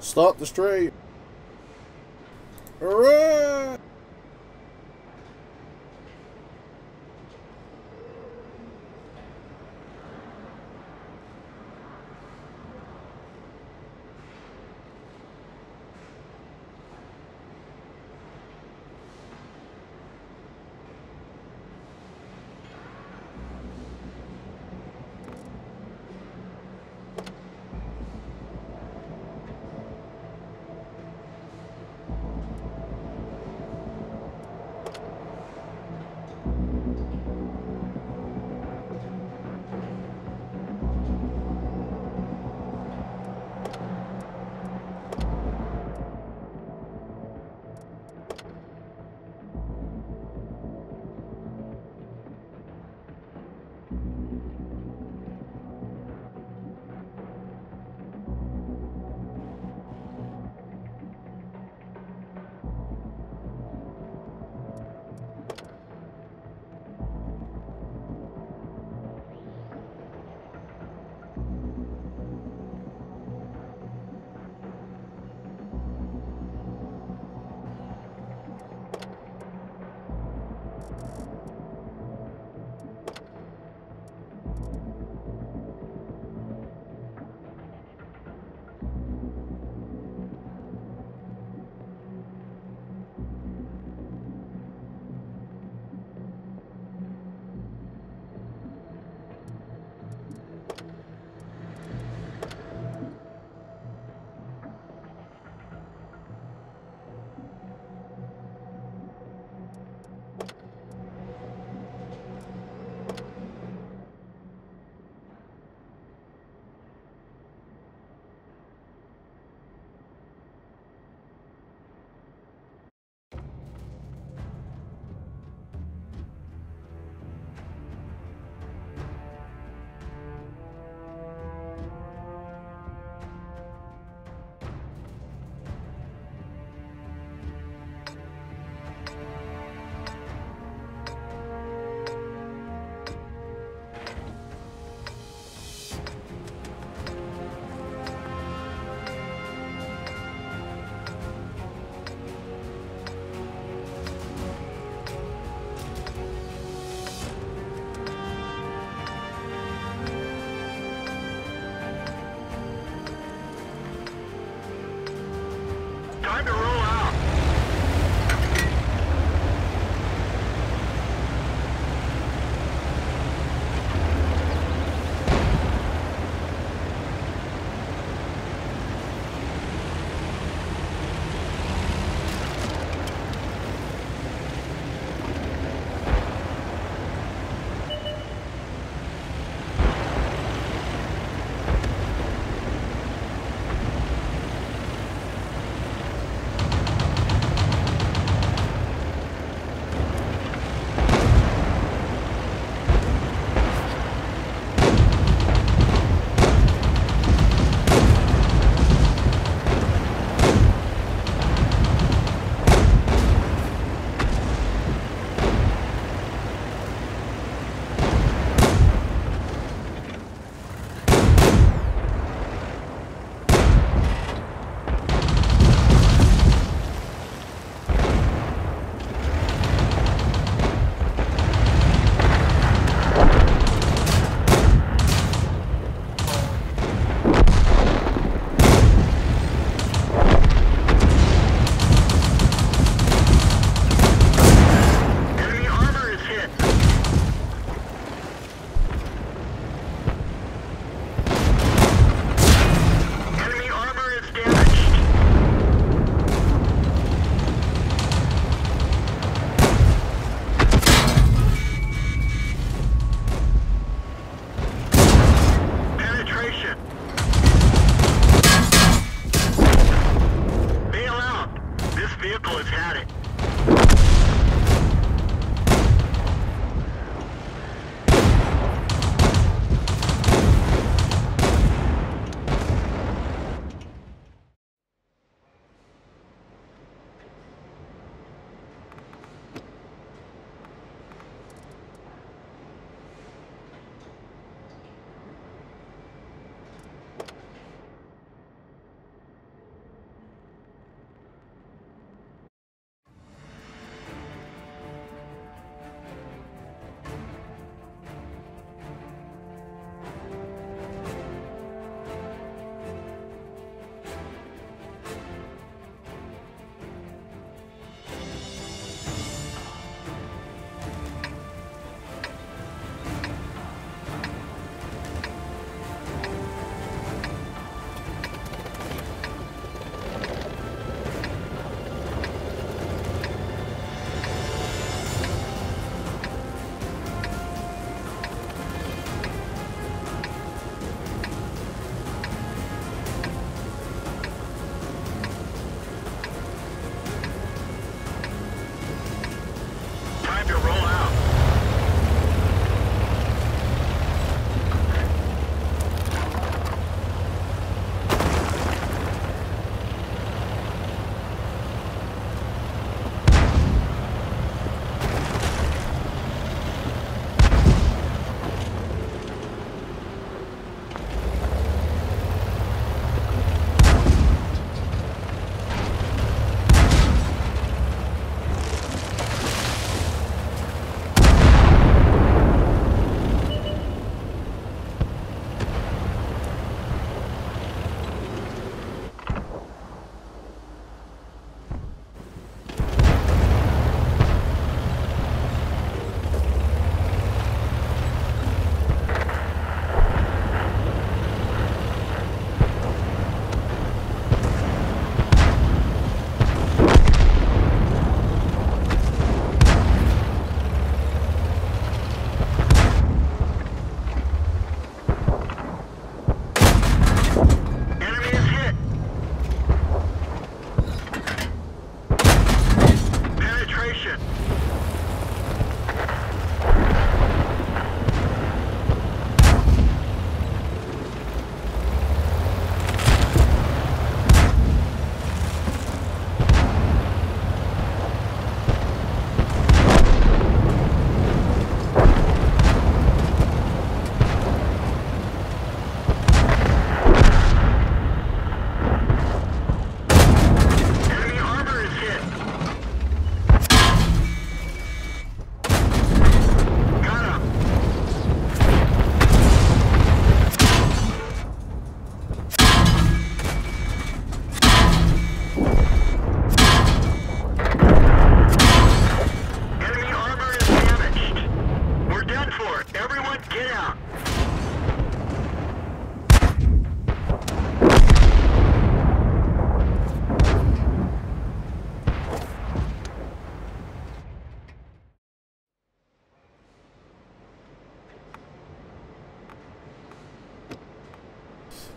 Stop the stream. Hooray!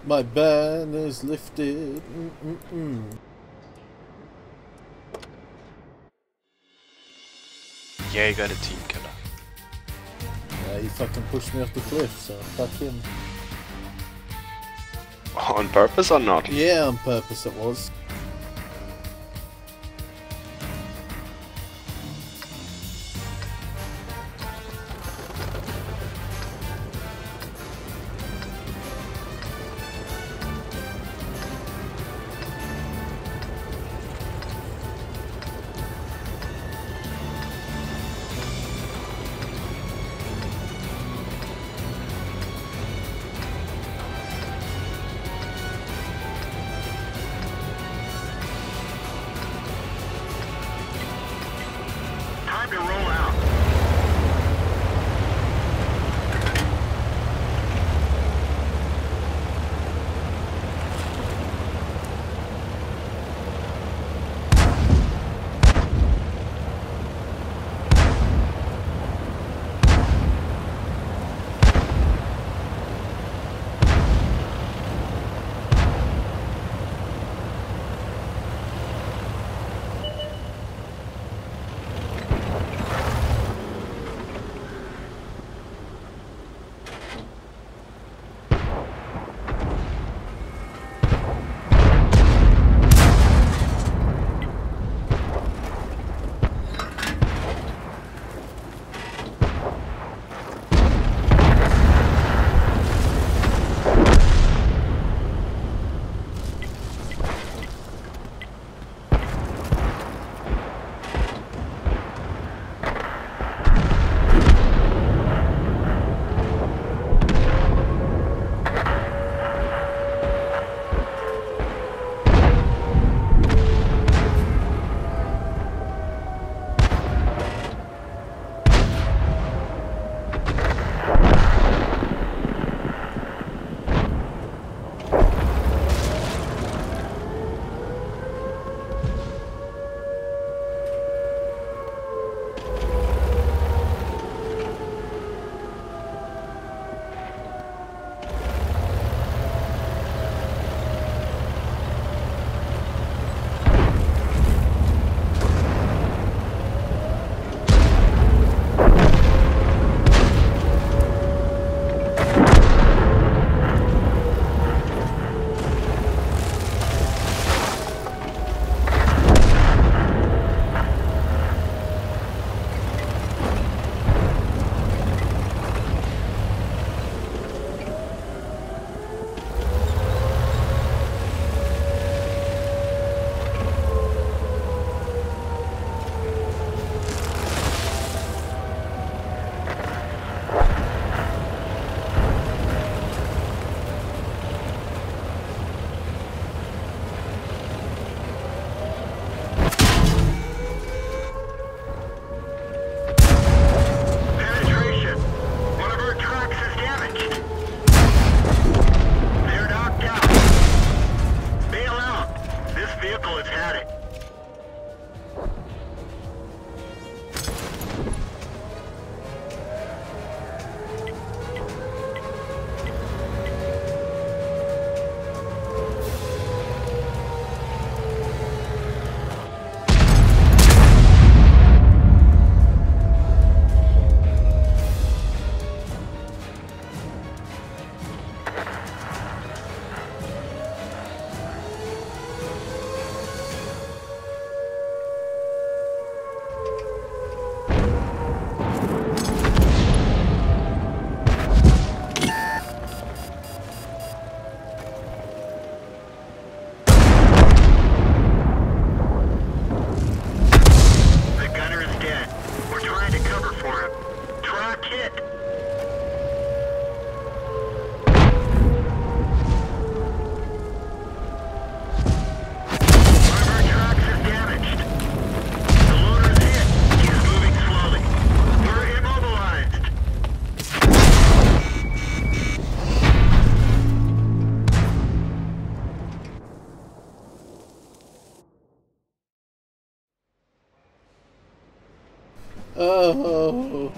My banner's lifted. Mm-mm-mm. Yeah, you got a team killer. Yeah, he fucking pushed me off the cliff, so fuck him. On purpose or not? Yeah, on purpose it was. Time to roll out. Penetration. One of our trucks is damaged. They're knocked out. Bail out. This vehicle has had it. The gunner is dead. We're trying to cover for him. Truck hit. One of our trucks is damaged. The loader's hit. He's moving slowly. We're immobilized. Oh.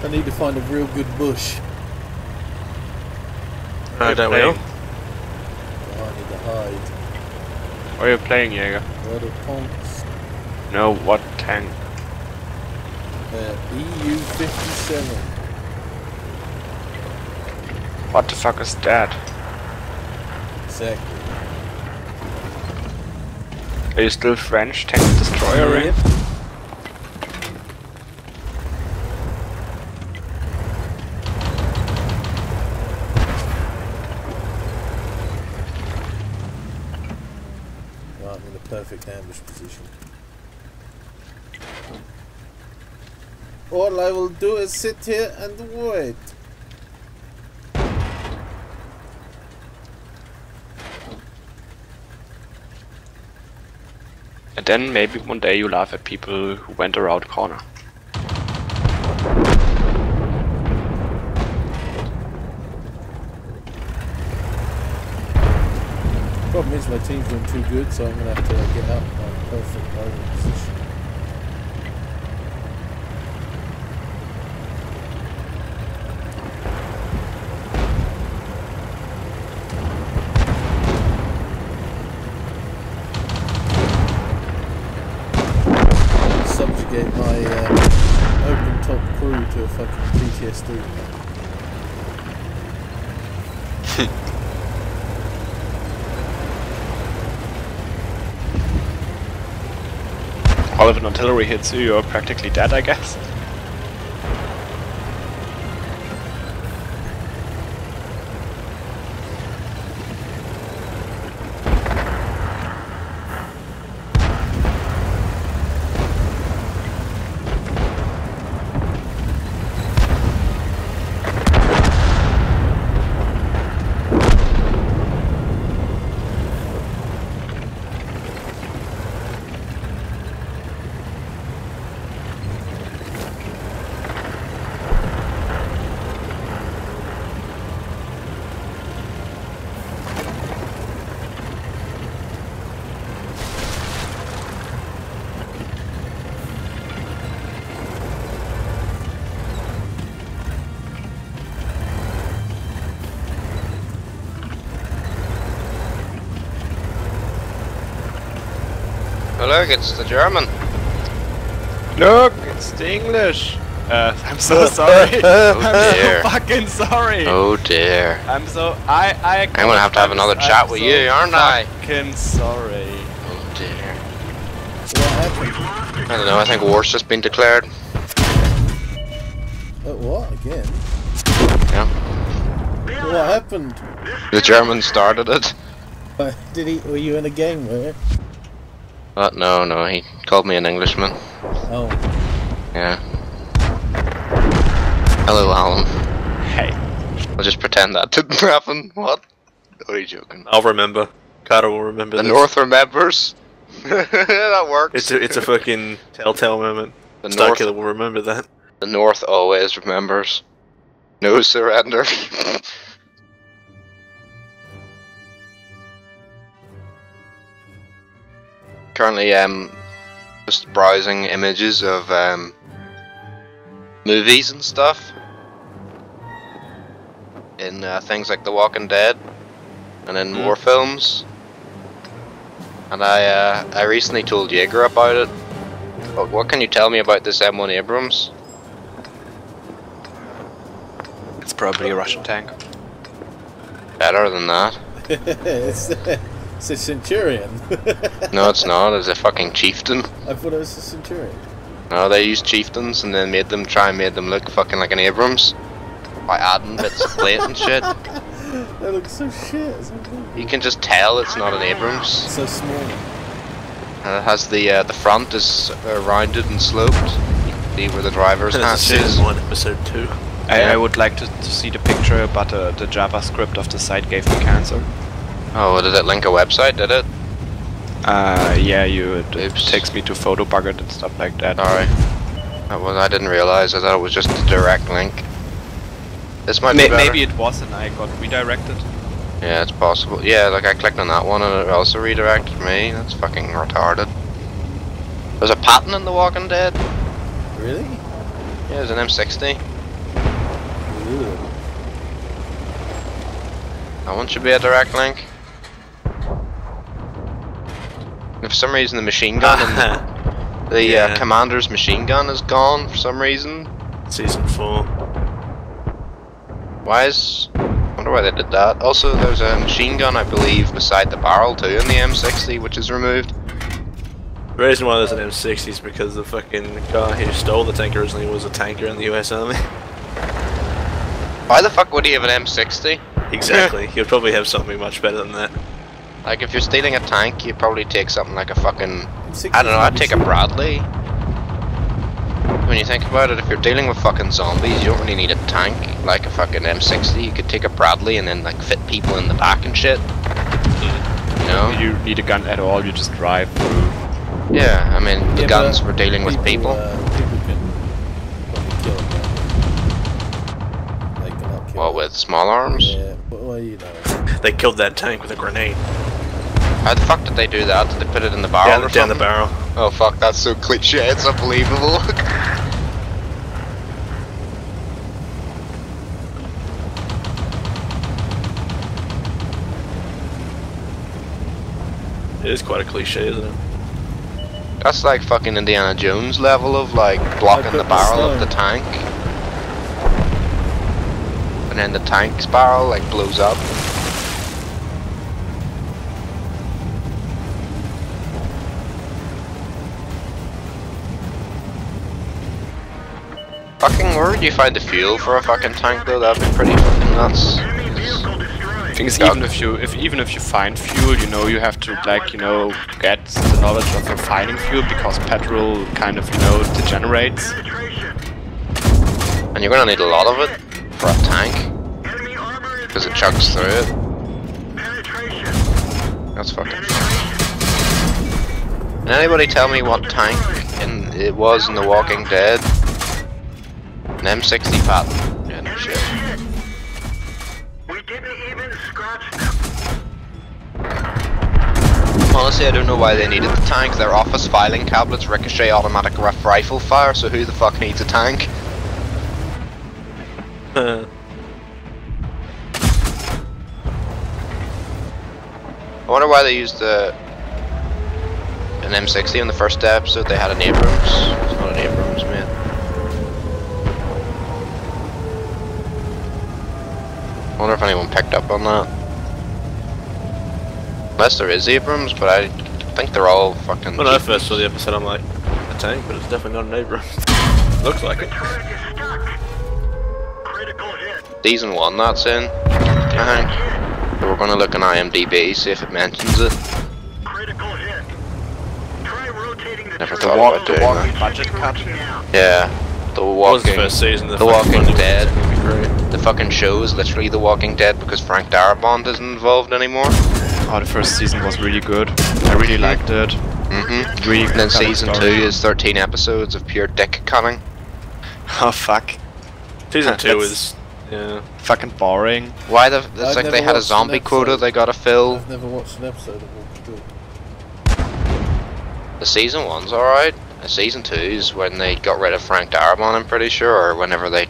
need to find a real good bush. Don't we all? Oh, I need to hide. Where are you playing, Jaeger? Where the punks? No, what tank? EU-57. What the fuck is that? Exactly. Are you still French tank destroyer? Yep. Right, I'm in the perfect ambush position. All I will do is sit here and wait. And then maybe one day you laugh at people who went around the corner. Problem is my team's doing too good, so I'm gonna have to get out of my perfect loading position. Subjugate my open top crew to a fucking PTSD. All of an artillery hits you, you're practically dead, I guess. Look, it's the German. Look, it's the English. I'm so sorry. I'm dear. so fucking sorry. Oh dear. I'm gonna have to have another chat with you, aren't I? Fucking sorry. Oh dear. What happened? I don't know, I think war's just been declared. What? Again? Yeah. What happened? The Germans started it. Did he? Were you in a game with it? No, he called me an Englishman. Oh. Yeah. Hello, Alan. Hey. I'll just pretend that didn't happen. What? Are you joking? I'll remember. Carter will remember The this. North remembers. That works. It's a fucking telltale moment. The Starkiller will remember that. The North always remembers. No surrender. Currently, just browsing images of movies and stuff in things like The Walking Dead and in war films. And I recently told Jaeger about it. But what can you tell me about this M1 Abrams? It's probably a Russian tank. Better than that. It's a Centurion. No, it's not. It's a fucking chieftain. I thought it was a Centurion. No, they used chieftains and then made them look fucking like an Abrams by adding bits of plate and shit. That looks so shit. You can just tell it's not an Abrams. It's so small. And it has the front is rounded and sloped. You can see where the driver's hatch is. Season 1, episode 2. I would like to see the picture, but the JavaScript of the site gave me cancer. Oh, did it link a website? Did it? Yeah, it Oops. takes me to Photobugger and stuff like that. Sorry. I didn't realize. I thought it was just a direct link. This might be better. Maybe it was and I got redirected. Yeah, it's possible. Yeah, like I clicked on that one and it also redirected me. That's fucking retarded. There's a Patton in The Walking Dead. Really? Yeah, there's an M60. Ugh. That one should be a direct link. And for some reason the machine gun and the Yeah. commander's machine gun is gone for some reason. Season 4. Why is... I wonder why they did that. Also, there's a machine gun, I believe, beside the barrel too in the M60, which is removed. The reason why there's an M60 is because the fucking guy who stole the tank originally was a tanker in the US Army. Why the fuck would he have an M60? Exactly. He'd probably have something much better than that. Like, if you're stealing a tank, you'd probably take something like a fucking... 60 I don't know, I'd is take a Bradley. When you think about it, if you're dealing with fucking zombies, you don't really need a tank like a fucking M60. You could take a Bradley and then, like, fit people in the back and shit. You know? You need a gun at all, you just drive through. Yeah, I mean, the Yeah, guns but were dealing with people. People can probably kill them. They cannot kill What, them. with small arms? Yeah, well, you know. They killed that tank with a grenade. How the fuck did they do that? Did they put it in the barrel or Down the something? barrel. Oh fuck, that's so cliche, it's unbelievable. It is quite a cliche, isn't it? That's like fucking Indiana Jones level of like blocking the put barrel the of the tank. And then the tank's barrel like blows up. Fucking, where would you find the fuel for a fucking tank though? That'd be pretty fucking nuts. Enemy vehicle destroyed. The thing is, Yeah. even if you find fuel, you know, you have to, like, you know, get the knowledge of refining fuel, because petrol kind of, you know, degenerates. Penetration. And you're gonna need a lot of it for a tank, Enemy armor is because it chugs through it. penetration. That's fucking... Penetration. Can anybody tell me what tank it was in The Walking Dead? An M60 pattern. Yeah, no Enemy shit. hit. We didn't even scratch them. Honestly, I don't know why they needed the tank. Their office filing cabinets ricochet automatic rifle fire, so who the fuck needs a tank? Uh, I wonder why they used an M60 in the first episode. They had an Abrams. It's not an Abrams, mate. I wonder if anyone picked up on that. Unless there is Abrams, but I think they're all fucking... when I first saw the episode, I'm like, a tank, but it's definitely not an Abrams. Looks like it. Turret is stuck. Critical hit. Season 1, that's in, I think. We're gonna look on IMDb, see if it mentions it. Critical hit. Try rotating the Never turret. thought about doing walking that. budget cut. Yeah. The What was the Walking... first season? The Walking Dead. Would be great. The fucking show is literally The Walking Dead because Frank Darabont isn't involved anymore. Oh, the first season was really good. I really liked it. Mm-hmm. Really And then kind of season 2 story. is 13 episodes of pure dick cutting. Oh fuck. Season 2 That's- is... yeah. Fucking boring. Why the... It's I've like they never had a watched an zombie quota episode. they gotta fill. I've never watched an episode of Walking Dead. The season 1's alright. The season 2 is when they got rid of Frank Darabont, I'm pretty sure, or whenever they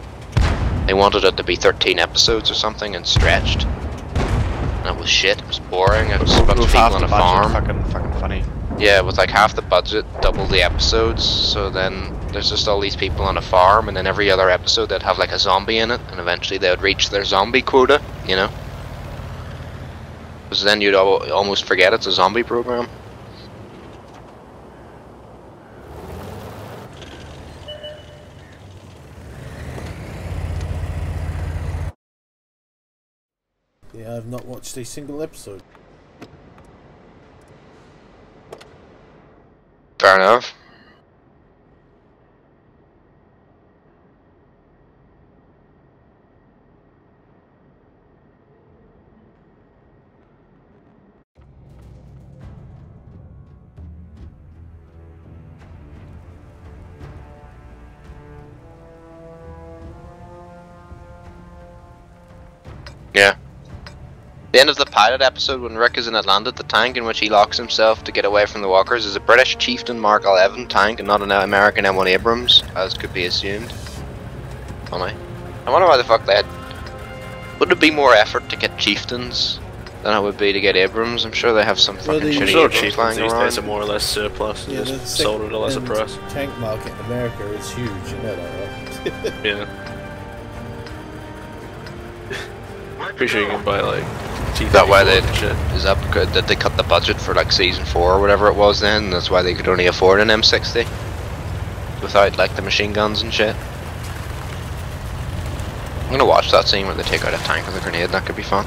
wanted it to be 13 episodes or something and stretched. And it was shit, it was boring, it was a bunch of With people half on the a budget, farm. fucking funny. Yeah, with like half the budget, double the episodes, so then there's just all these people on a farm, and then every other episode they'd have like a zombie in it, and eventually they would reach their zombie quota, you know? Because then you'd almost forget it's a zombie program. Yeah, I've not watched a single episode. Fair enough. Yeah. The end of the pilot episode when Rick is in Atlanta, the tank in which he locks himself to get away from the walkers is a British Chieftain Mark 11 tank and not an American M1 Abrams, as could be assumed. Funny. I I wonder why the fuck they had... Would it be more effort to get chieftains than it would be to get Abrams? I'm sure they have some fucking the- shitty So Abrams cheap lying these days are around. more or less surplus. Yeah, And the just sold at a lesser price. second-hand tank market in America is huge, you know that, right? Yeah. Pretty sure you can buy like T-34 That why they and shit. is that because that they cut the budget for like season 4 or whatever it was then? That's why they could only afford an M60 without like the machine guns and shit. I'm gonna watch that scene where they take out a tank with a grenade. That could be fun.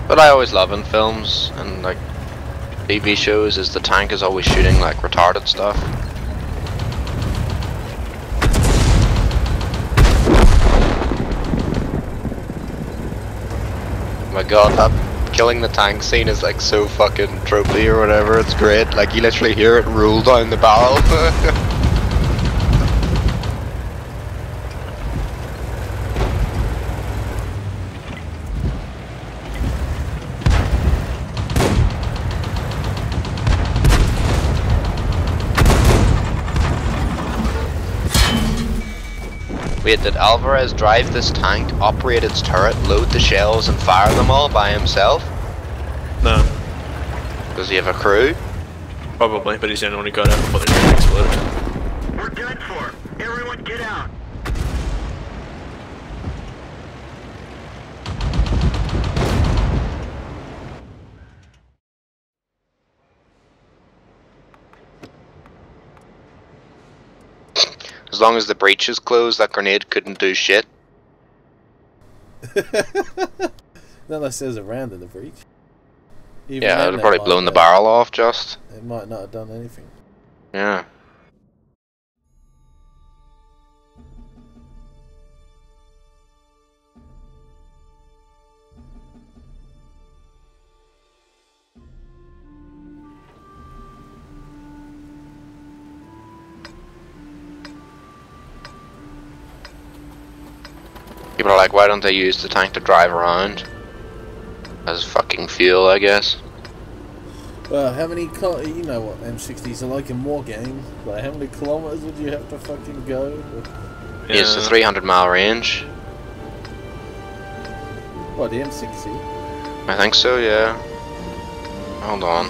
What I always love in films and like TV shows is the tank is always shooting like retarded stuff. Oh my god, that killing the tank scene is like so fucking tropey or whatever, it's great. Like you literally hear it roll down the barrel. Wait, did Alvarez drive this tank, operate its turret, load the shells and fire them all by himself? No, Does he have a crew? probably, but he's the only one who got out before the tank exploded. We're done for. Everyone get out. As long as the breach is closed, that grenade couldn't do shit. Not unless there's a round in the breach. Even Yeah, then it'd probably might, blown the barrel off just. It might not have done anything. Yeah. People are like, why don't they use the tank to drive around? As fucking fuel, I guess. Well, how many you know what M60s are like in war games? Like, how many kilometers would you have to fucking go? It's a 300-mile range. What, the M60? I think so, yeah. Hold on.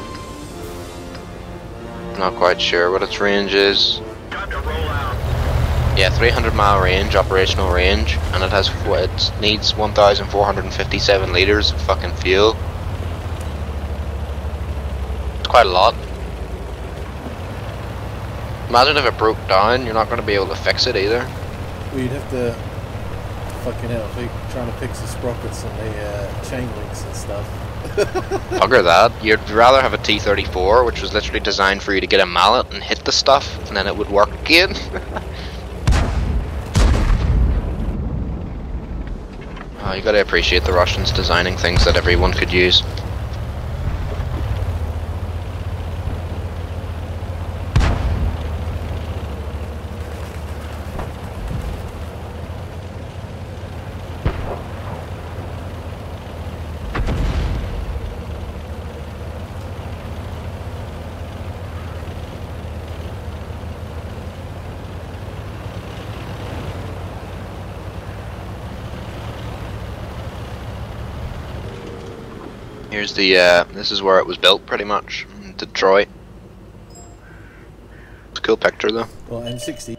Not quite sure what its range is. Time to roll out. Yeah, 300-mile range, operational range, and it has it needs 1,457 liters of fucking fuel. It's quite a lot. Imagine if it broke down, you're not going to be able to fix it either. Well, you'd have to fucking hell, trying to fix the sprockets and the chain links and stuff. Bugger that. You'd rather have a T-34, which was literally designed for you to get a mallet and hit the stuff, and then it would work again. Oh, you gotta appreciate the Russians designing things that everyone could use. Here's the, this is where it was built pretty much, in Detroit. It's a cool picture though. Well, M60.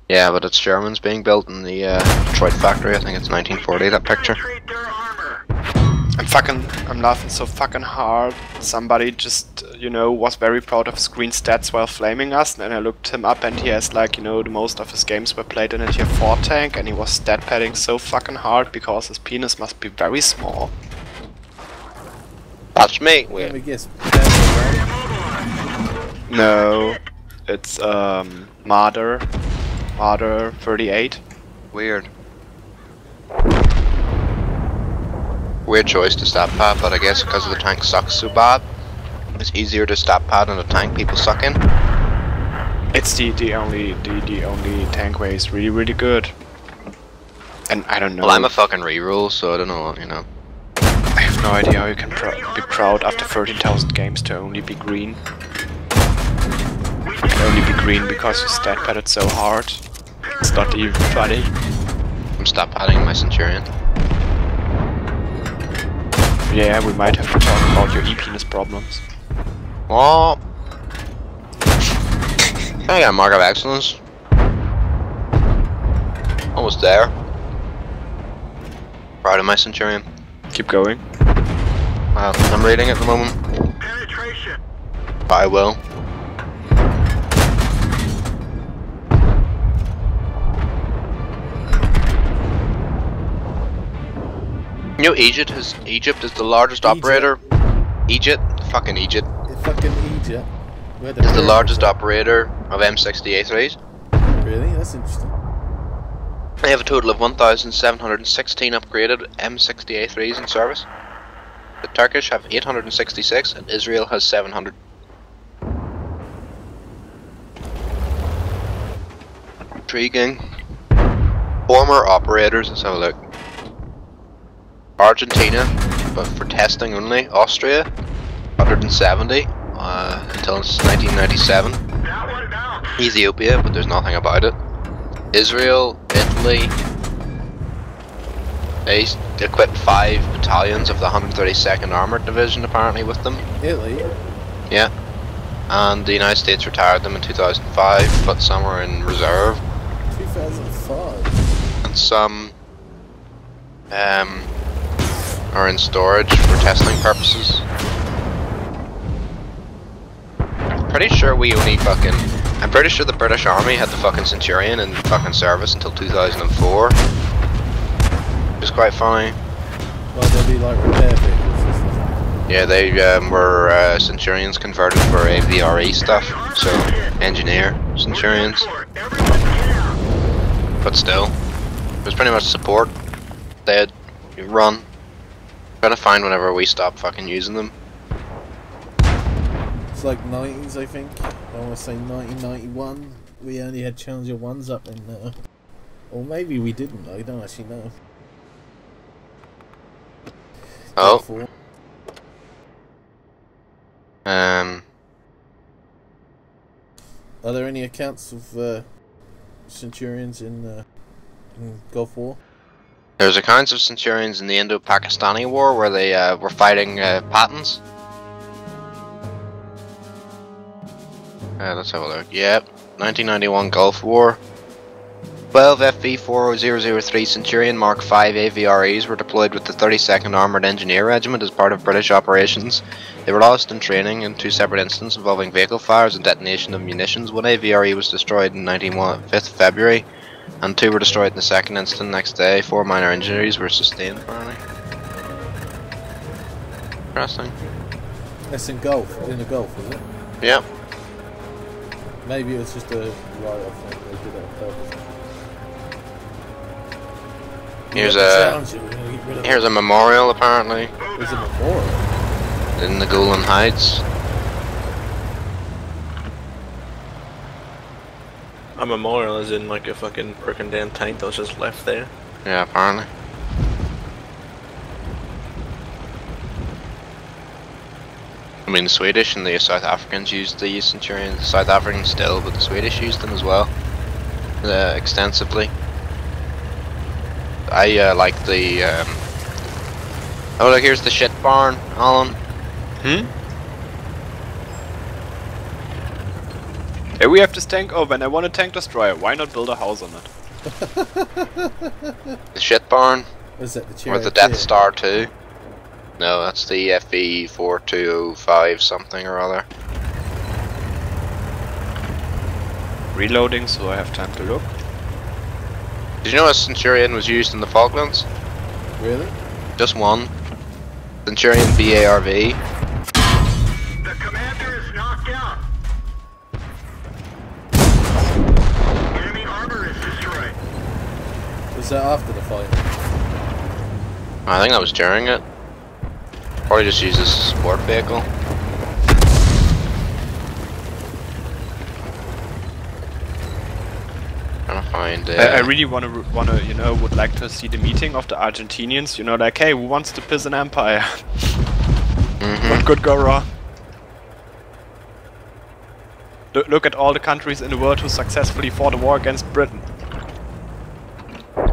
Yeah, but it's Germans being built in the Detroit factory, I think it's 1940, that picture. Penetrate their armor. I'm laughing so fucking hard. Somebody just, you know, was very proud of his green stats while flaming us, and then I looked him up and he has like, you know, the most of his games were played in a tier 4 tank, and he was stat padding so fucking hard because his penis must be very small. That's me. Let me Wait, guess. No, it's Marder 38. weird. Weird choice to stat pad, but I guess because the tank sucks so bad, it's easier to stat pad in a tank people suck in. It's the only tank way is really good. And I don't know. Well, I'm a fucking reroll, so I don't know what, you know. I have no idea how you can be proud after 13,000 games to only be green. And only be green because you stat padded so hard. It's not even funny. I'm stat padding my Centurion. Yeah, we might have to talk about your e-penis problems. Oh. I got a mark of excellence. Almost there. Proud of my Centurion. Keep going. I'm reading at the moment. Penetration. I will. You know, Egypt is the largest operator. Egypt, fucking Egypt. Fucking Egypt. Is the largest operator of M60A3s. Really? That's interesting. They have a total of 1,716 upgraded M60A3s in service. The Turkish have 866 and Israel has 700. Intriguing. Former operators, let's have a look. Argentina, but for testing only. Austria, 170 until 1997. That one down. Ethiopia, but there's nothing about it. Israel, Italy, they equipped 5 battalions of the 132nd Armoured Division apparently with them. Italy? Yeah. And the United States retired them in 2005, but some are in reserve. 2005? And some are in storage for testing purposes. Pretty sure we only fucking... I'm pretty sure the British Army had the fucking Centurion in fucking service until 2004. Which is quite funny. Well, they'll be like repair vehicles. Yeah, they were Centurions converted for AVRE stuff, so engineer Centurions. But still, it was pretty much support. They'd run. Trying to find whenever we stop fucking using them. It's like 90s, I think. I want to say 1991. We only had Challenger 1s up in there. Or maybe we didn't, I don't actually know. Oh. Are there any accounts of Centurions in Gulf War? There's accounts of Centurions in the Indo-Pakistani War where they were fighting Pattons. Let's have a look. Yep, 1991 Gulf War. 12 FV4003 Centurion Mark V AVREs were deployed with the 32nd Armoured Engineer Regiment as part of British operations. They were lost in training in 2 separate incidents involving vehicle fires and detonation of munitions. 1 AVRE was destroyed on 5th February, and 2 were destroyed in the second incident next day. 4 minor injuries were sustained apparently. Interesting. That's in the Gulf, is it? Yep. Maybe it was just a write-off thing, they did it on purpose. Here's a memorial apparently. There's a memorial? In the Golan Heights. A memorial is in like a fucking broken down tank that was just left there. Yeah, apparently. I mean, the Swedish and the South Africans used the Centurions. The South Africans still, but the Swedish used them as well. Extensively. I like the... Oh look, here's the shit barn, Alan. Hey, we have this tank. Oh, when I want a tank destroyer, why not build a house on it? The shit barn. Is that the Or the Death Star 2. No, that's the FE4205 something or other. Reloading, so I have time to look. Did you know a Centurion was used in the Falklands? Really? Just one. Centurion BARV. The commander is knocked out. Enemy armor is destroyed. Was that after the fight? I think that was during it. Probably just use this as a support vehicle. Trying to find. I really wanna, you know, would like to see the meeting of the Argentinians. You know, like, hey, who wants to piss an empire? What could go wrong? Look at all the countries in the world who successfully fought a war against Britain.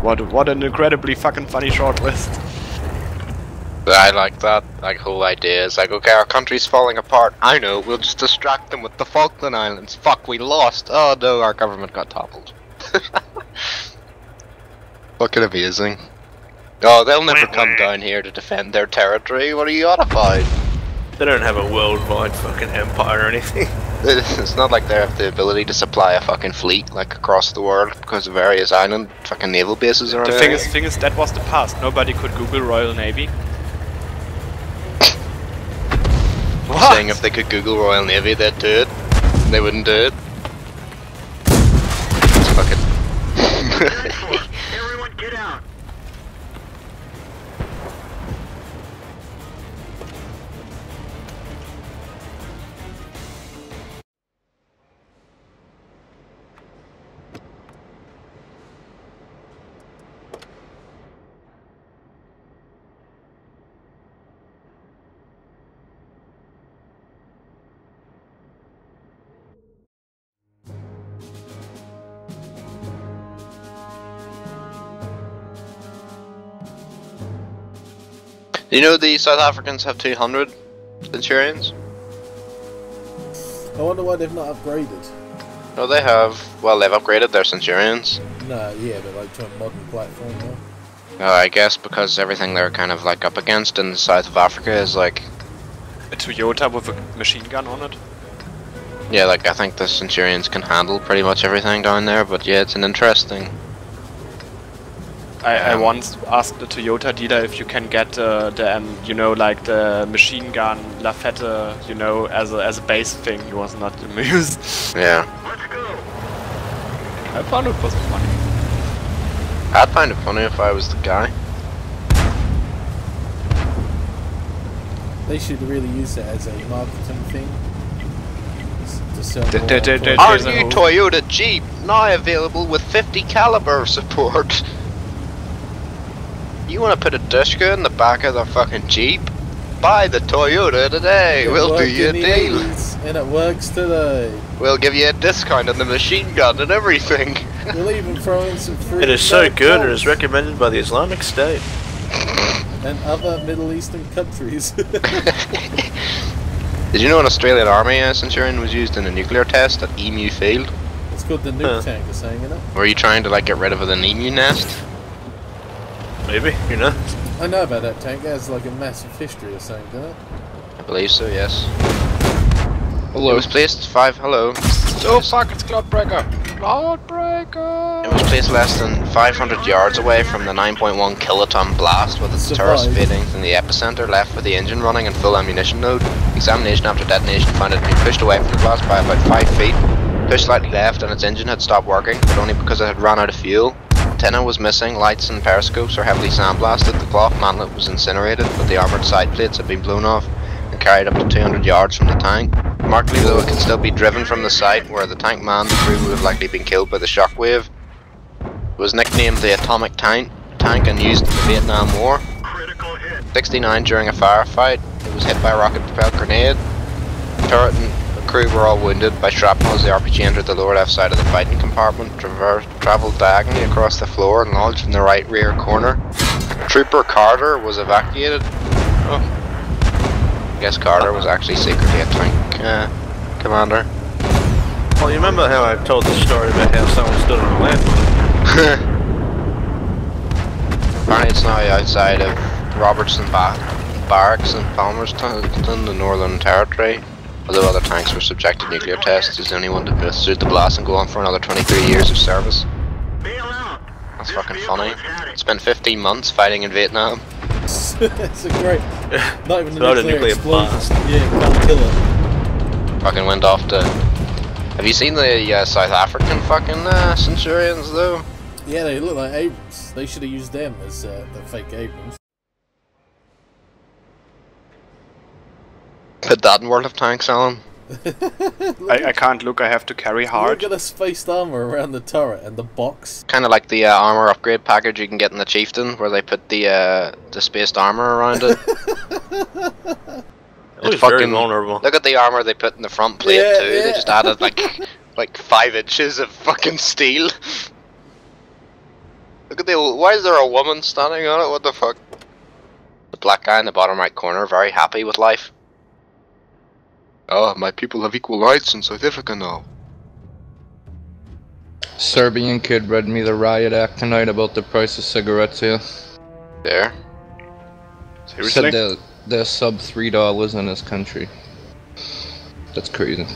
What an incredibly fucking funny short list. I like that. Like, whole idea is like, okay, our country's falling apart. I know, we'll just distract them with the Falkland Islands. Fuck, we lost. Oh no, our government got toppled. Fucking amazing. Oh, they'll never come down here to defend their territory. What are you on about? They don't have a worldwide fucking empire or anything. It's not like they have the ability to supply a fucking fleet like across the world because of various island fucking naval bases are The there. thing is, that was the past. Nobody could Google Royal Navy. What? Saying if they could Google Royal Navy, they'd do it. They wouldn't do it. It's fucking. Everyone get out. You know the South Africans have 200 Centurions? I wonder why they've not upgraded. No, they have. Well, they've upgraded their Centurions. No, yeah, but like to a modern platform now. I guess because everything they're kind of like up against in the south of Africa is like. A Toyota with a machine gun on it. Yeah, like I think the Centurions can handle pretty much everything down there, but yeah, it's an interesting. I once asked the Toyota dealer if you can get you know, like the machine gun Lafette, you know, as a base thing. He was not amused. Yeah. Let's go. I found it was funny. I'd find it funny if I was the guy. They should really use it as a marketing thing. To sell more There- products. Our There's a new whole- Toyota Jeep, now available with 50 caliber support. You want to put a Dushka in the back of the fucking Jeep? Buy the Toyota today. It We'll do worked you a in the deal. 80s, and it works today. We'll give you a discount on the machine gun and everything. We'll even throw in some free. It is so red good, it bolts is recommended by the Islamic State. and other Middle Eastern countries. Did you know an Australian Army Centurion was used in a nuclear test at Emu Field? It's called the nuke tanker saying it. Were you trying to like get rid of an emu nest? Maybe, you know. I know about that tank. It has like a massive history or something, doesn't it? I believe so, yes. Hello. It was placed 5. Hello. Oh fuck! It's Cloudbreaker. Cloudbreaker. It was placed less than 500 yards away from the 9.1 kiloton blast, with its Survived. turret fading from the epicenter, left with the engine running and full ammunition load. Examination after detonation found it to be pushed away from the blast by about 5 feet. Pushed slightly left, and its engine had stopped working, but only because it had run out of fuel. Antenna was missing, lights and periscopes were heavily sandblasted, the cloth mantlet was incinerated, but the armoured side plates had been blown off and carried up to 200 yards from the tank. Remarkably though, it can still be driven from the site, where the tank man, the crew would have likely been killed by the shockwave. It was nicknamed the Atomic Tank and used in the Vietnam War. Critical hit. 69 during a firefight, it was hit by a rocket-propelled grenade. The turret and the crew were all wounded by shrapnel as the RPG entered the lower left side of the fighting compartment, travelled diagonally across the floor and lodged in the right rear corner. Trooper Carter was evacuated. Oh. I guess Carter was actually secretly a tank commander. Well, you remember how I told the story about how someone stood on a landmine? Apparently it's now outside of Robertson Barracks in Palmerston, the Northern Territory. Although other tanks were subjected to nuclear tests, he's the only one to withstood the blast and go on for another 23 years of service. Bail out. That's This fucking vehicle funny. has had it. Spent 15 months fighting in Vietnam. It's a great. Not even a Not a nuclear nuclear explosion. blast. Yeah, can't kill it. Fucking went off to... Have you seen the South African fucking Centurions though? Yeah, they look like Abrams. They should have used them as the fake Abrams. Put that in World of Tanks, Alan. I can't look, I have to carry hard. Look at the spaced armor around the turret and the box. Kind of like the armor upgrade package you can get in the Chieftain, where they put the spaced armor around it. It was very vulnerable. Look at the armor they put in the front plate Yeah, too. yeah. They just added like 5 inches of fucking steel. Look at why is there a woman standing on it? What the fuck? The black guy in the bottom right corner, very happy with life. Oh, my people have equal rights in South Africa now. Serbian kid read me the riot act tonight about the price of cigarettes here. There. Seriously? Said they're sub $3 in this country. That's crazy.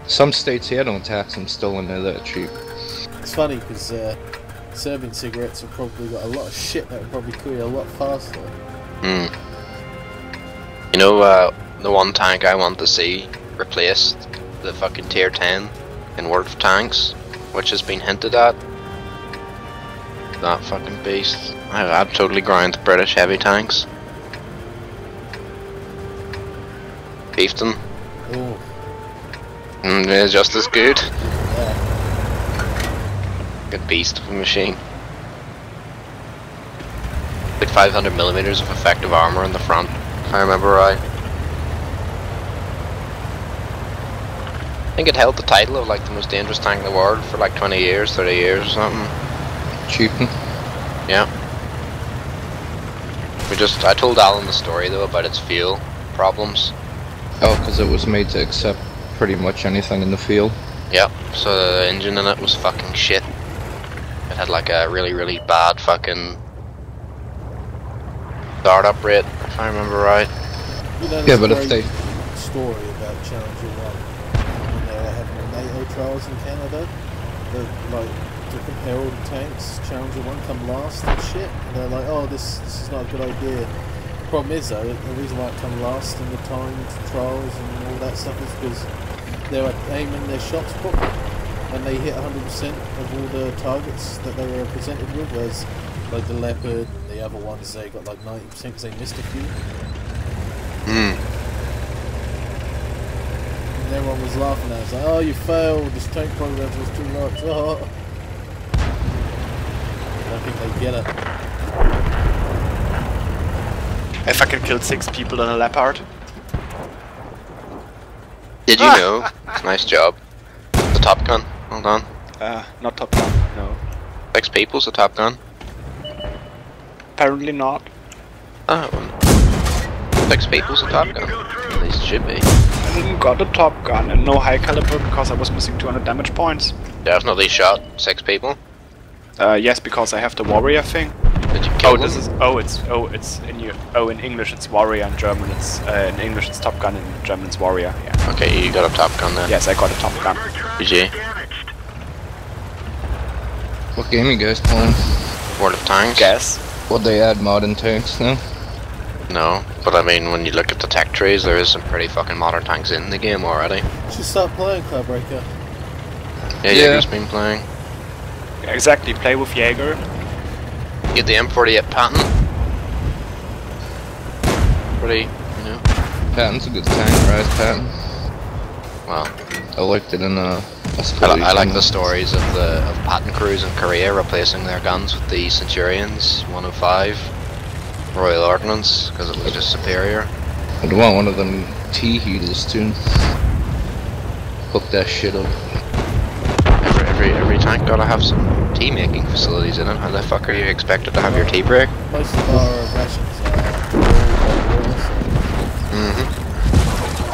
Some states here don't tax them still and they're that cheap. It's funny because Serbian cigarettes have probably got a lot of shit that would probably kill you a lot faster. Hmm. You know, the one tank I want to see replaced, the fucking tier 10 in World of Tanks, which has been hinted at. That fucking beast. I'd totally grind British heavy tanks. Chieftain. Oh, Yeah, just as good. yeah. Good beast of a machine. Like 500mm of effective armor in the front, if I remember right. I think it held the title of like the most dangerous tank in the world for like 20 years, 30 years or something. Cheapin'. Yeah. I told Alan the story though about its fuel problems. Oh, because it was made to accept pretty much anything in the field. Yep, so the engine in it was fucking shit. It had like a really, really bad fucking startup rate, if I remember right. You know, Yeah, there's but a if great they... story about Challenger 1 when they were having the NATO trials in Canada. Like, to compare all the tanks, Challenger 1 come last and shit. And they're like, oh, this is not a good idea. The problem is, though, the reason why it come last in the timed trials and all that stuff is because they were aiming their shots properly. And they hit 100% of all the targets that they were presented with, whereas like the Leopard and the other ones, they got like 90% because they missed a few. Hmm. And everyone was laughing at us, like, oh, you failed, this tank program was too much. Oh. I don't think they get it. I fucking killed 6 people on a Leopard. Did you know? Nice job. The Top Gun, well done. Not Top Gun, no. 6 people's a Top Gun. Apparently not. Oh, 6 people's a Top Gun. At least it should be. I didn't got a Top Gun and no high caliber because I was missing 200 damage points. Definitely shot 6 people. Yes, because I have the warrior thing. Did you kill Oh, them? it's in English it's warrior, in German it's in English it's Top Gun, in German it's warrior. Yeah. Okay, you got a Top Gun then. Yes, I got a Top Gun. GG. What game you guys playing? World of Tanks? Guess. Would they add modern tanks now? No, but I mean, when you look at the tech trees, there is some pretty fucking modern tanks in the game already. Should start playing Cloudbreaker. Yeah, Yeah. Jaeger's been playing. Exactly. Play with Jaeger. Get the M48 patent. Pretty, you know. Patton's a good tank, Rise Patton. Well, I liked it in I Escalation. like the stories of Patton crews in Korea replacing their guns with the Centurions 105 Royal Ordnance because it was just superior. I'd want one of them T-heaters too. Hook that shit up. Every tank gotta have some tea making facilities in it. How the fuck are you expected to have your tea break? Most of our rations are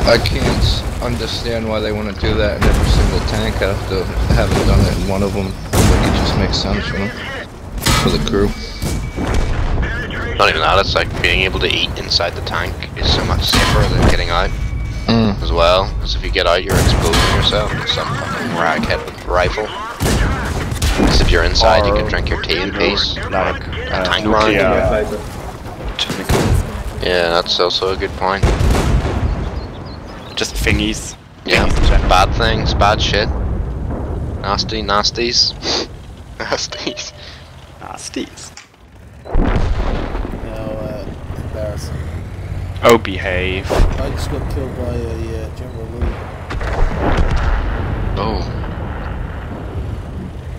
I can't understand why they want to do that in every single tank after having done it in one of them. Like, it just makes sense, you know? For the crew. Not even that, it's like being able to eat inside the tank is so much safer than getting out as well. Because if you get out, you're exposing yourself to some fucking raghead with a rifle. Because if you're inside, you can drink your tea in peace. Like A tank round. nuclear. Yeah, that's also a good point. Just thingies. Yeah, Thingies in general. bad things, bad shit. Nasty, nasties. Nasties. Nasties. now embarrassing. Oh, behave. I just got killed by a General Lee. Oh.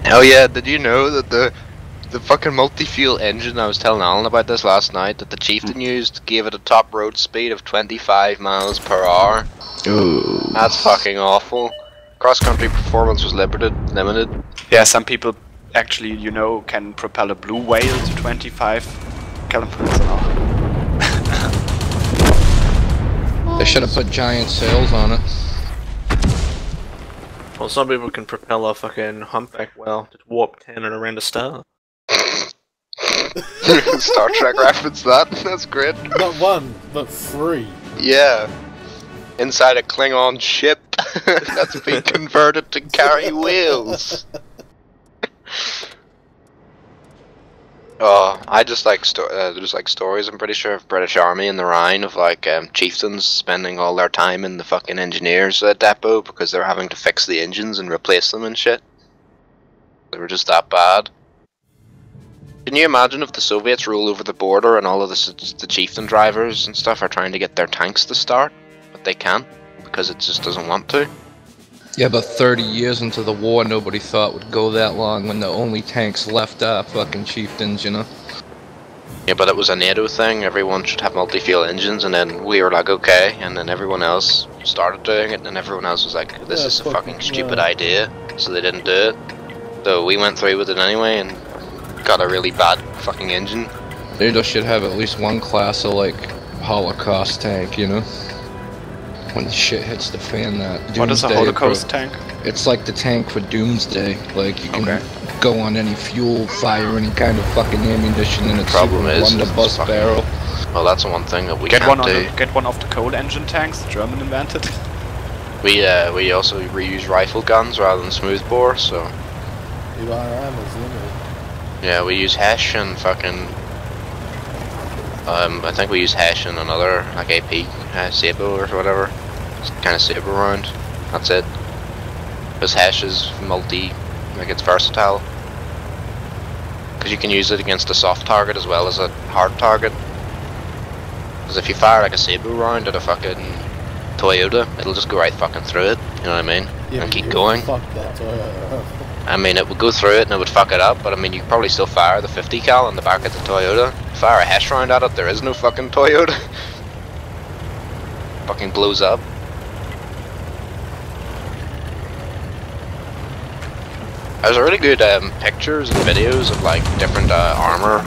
Hell yeah, did you know that the fucking multi-fuel engine, I was telling Alan about this last night, that the Chieftain used gave it a top road speed of 25 miles per hour? Ooh. That's fucking awful. Cross-country performance was limited. Yeah, some people actually, you know, can propel a blue whale to 25 kilometers an hour. They should have put giant sails on it. Well, some people can propel a fucking humpback whale to warp 10 and around a star. Star Trek reference that. That's great. Not one, but 3. Yeah. Inside a Klingon ship that's been converted to carry whales. Oh, I just like there's like stories, I'm pretty sure, of British Army in the Rhine of like chieftains spending all their time in the fucking engineers depot because they're having to fix the engines and replace them and shit. They were just that bad. Can you imagine if the Soviets rule over the border and all of the chieftain drivers and stuff are trying to get their tanks to start, but they can't because it just doesn't want to? Yeah, but 30 years into the war, nobody thought would go that long when the only tanks left are fucking chieftains, you know? Yeah, but it was a NATO thing, everyone should have multi-fuel engines, and then we were like, okay, and then everyone else started doing it, and everyone else was like, this is a fucking stupid idea, so they didn't do it. So we went through with it anyway, and got a really bad fucking engine. They just should have at least one class of, like, Holocaust tank, you know? When the shit hits the fan, that Doomsday. What is a Holocaust tank? It's like the tank for Doomsday. Like, you can go on any fuel, fire any kind of fucking ammunition, and it's Problem is, blunderbuss barrel. Well, that's one thing that we Get can't one do. Get one of the coal engine tanks the German invented. We also reuse rifle guns rather than smoothbore, so Your ammo's limited. yeah, we use Hesh and fucking I think we use Hesh and another like AP Sabo or whatever. It's kind of Sabo round. That's it. Because Hesh is like it's versatile. Because you can use it against a soft target as well as a hard target. Because if you fire like a Sabo round at a fucking Toyota, it'll just go right fucking through it. You know what I mean? Yeah, And keep you going. Fuck that Toyota. I mean, it would go through it and it would fuck it up, but I mean, you could probably still fire the 50 cal on the back of the Toyota. Fire a Hesh round at it, there is no fucking Toyota. Fucking blows up. There's really good pictures and videos of like different armor,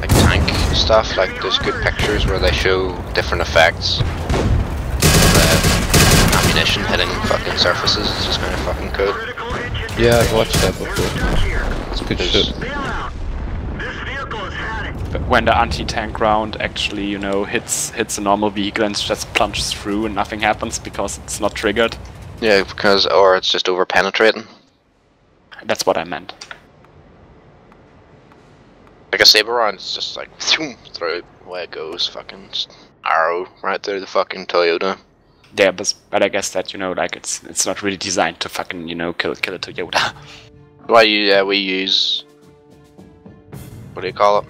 like tank stuff. Like there's good pictures where they show different effects. Ammunition hitting fucking surfaces. It's just kind of fucking cool. Yeah, I've watched that before. It's good shit. But when the anti-tank round actually, you know, hits a normal vehicle and just plunges through and nothing happens because it's not triggered. Yeah, or it's just over penetrating. That's what I meant. Like a saber round, it's just like through away it goes, fucking just arrow right through the fucking Toyota. Yeah, but I guess that, you know, like it's not really designed to fucking, you know, kill a Toyota. Why we use, what do you call it?